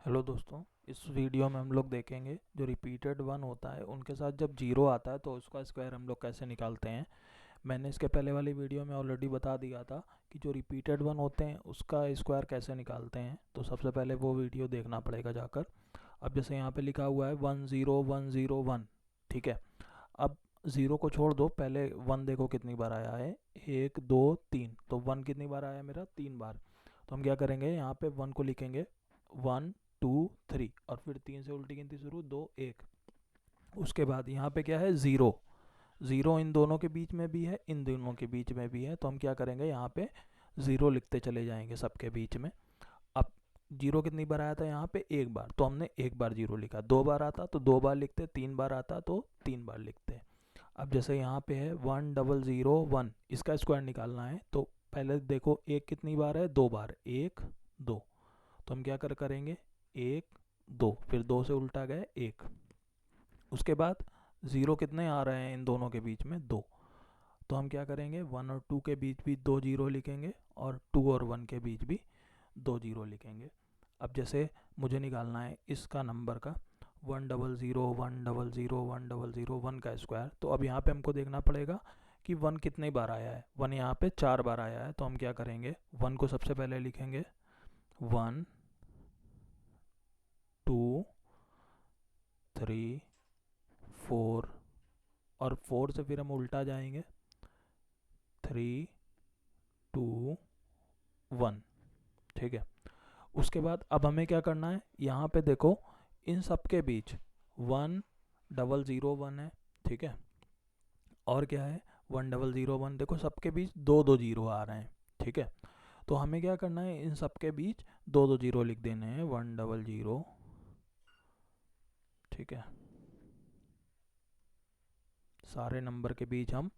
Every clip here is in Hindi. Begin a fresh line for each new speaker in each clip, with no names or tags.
हेलो दोस्तों, इस वीडियो में हम लोग देखेंगे जो रिपीटेड वन होता है उनके साथ जब जीरो आता है तो उसका स्क्वायर हम लोग कैसे निकालते हैं। मैंने इसके पहले वाली वीडियो में ऑलरेडी बता दिया था कि जो रिपीटेड वन होते हैं उसका स्क्वायर कैसे निकालते हैं, तो सबसे पहले वो वीडियो देखना पड़ेगा जाकर। अब जैसे यहाँ पे लिखा हुआ है 10101, ठीक है। अब ज़ीरो को छोड़ दो, पहले वन देखो कितनी बार आया है, 1 2 3, तो वन कितनी बार आया मेरा, 3 बार। तो हम क्या करेंगे, यहाँ पे वन को लिखेंगे 1 2 3 और फिर 3 से उल्टी गिनती शुरू, 2 1। उसके बाद यहाँ पे क्या है, ज़ीरो। ज़ीरो इन दोनों के बीच में भी है, इन दोनों के बीच में भी है, तो हम क्या करेंगे, यहाँ पे ज़ीरो लिखते चले जाएंगे सबके बीच में। अब जीरो कितनी बार आया था यहाँ पे, एक बार, तो हमने एक बार जीरो लिखा। 2 बार आता तो 2 बार लिखते, 3 बार आता तो 3 बार लिखते। अब जैसे यहाँ पे है 1001, इसका स्क्वायर निकालना है तो पहले देखो एक कितनी बार है, 2 बार, 1 2। तो हम क्या करेंगे, 1 2, फिर 2 से उल्टा गए 1। उसके बाद ज़ीरो कितने आ रहे हैं इन दोनों के बीच में, 2। तो हम क्या करेंगे, 1 और 2 के बीच भी 2 जीरो लिखेंगे और 2 और 1 के बीच भी 2 जीरो लिखेंगे। अब जैसे मुझे निकालना है इसका नंबर का 100 100 100 1 का स्क्वायर, तो अब यहाँ पे हमको देखना पड़ेगा कि वन कितने बार आया है। वन यहाँ पे 4 बार आया है, तो हम क्या करेंगे, वन को सबसे पहले लिखेंगे 1 2 3 4, और 4 से फिर हम उल्टा जाएंगे, 3 2 1, ठीक है। उसके बाद अब हमें क्या करना है, यहाँ पे देखो इन सब के बीच 1001 है, ठीक है। और क्या है, 1001, देखो सबके बीच 2 2 जीरो आ रहे हैं, ठीक है। तो हमें क्या करना है, इन सब के बीच 2 2 जीरो लिख देने हैं, 100, ठीक है। सारे नंबर के बीच हम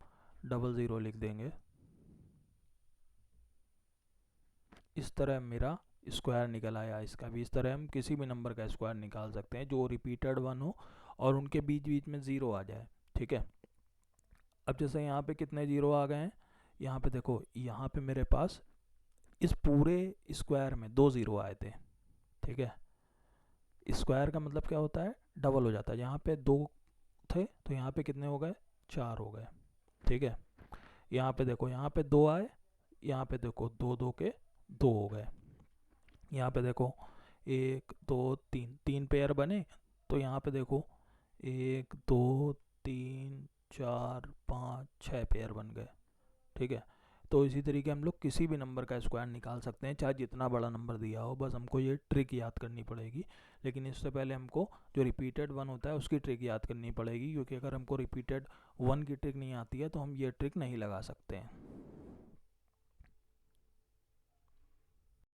00 लिख देंगे। इस तरह मेरा स्क्वायर निकल आया। इसका भी इस तरह हम किसी भी नंबर का स्क्वायर निकाल सकते हैं जो रिपीटेड वन हो और उनके बीच बीच में ज़ीरो आ जाए, ठीक है। अब जैसे यहाँ पे कितने जीरो आ गए हैं, यहाँ पे देखो, यहाँ पे मेरे पास इस पूरे स्क्वायर में 2 ज़ीरो आए थे, ठीक है। स्क्वायर का मतलब क्या होता है, डबल हो जाता है। यहाँ पे 2 थे तो यहाँ पे कितने हो गए, 4 हो गए, ठीक है। यहाँ पे देखो, यहाँ पे 2 आए, यहाँ पे देखो 2 2 के 2 हो गए। यहाँ पे देखो 1 2 3, 3 पेयर बने, तो यहाँ पे देखो 1 2 3 4 5 6 पेयर बन गए, ठीक है। तो इसी तरीके हम लोग किसी भी नंबर का स्क्वायर निकाल सकते हैं, चाहे जितना बड़ा नंबर दिया हो। बस हमको ये ट्रिक याद करनी पड़ेगी, लेकिन इससे पहले हमको जो रिपीटेड वन होता है उसकी ट्रिक याद करनी पड़ेगी, क्योंकि अगर हमको रिपीटेड वन की ट्रिक नहीं आती है तो हम ये ट्रिक नहीं लगा सकते हैं।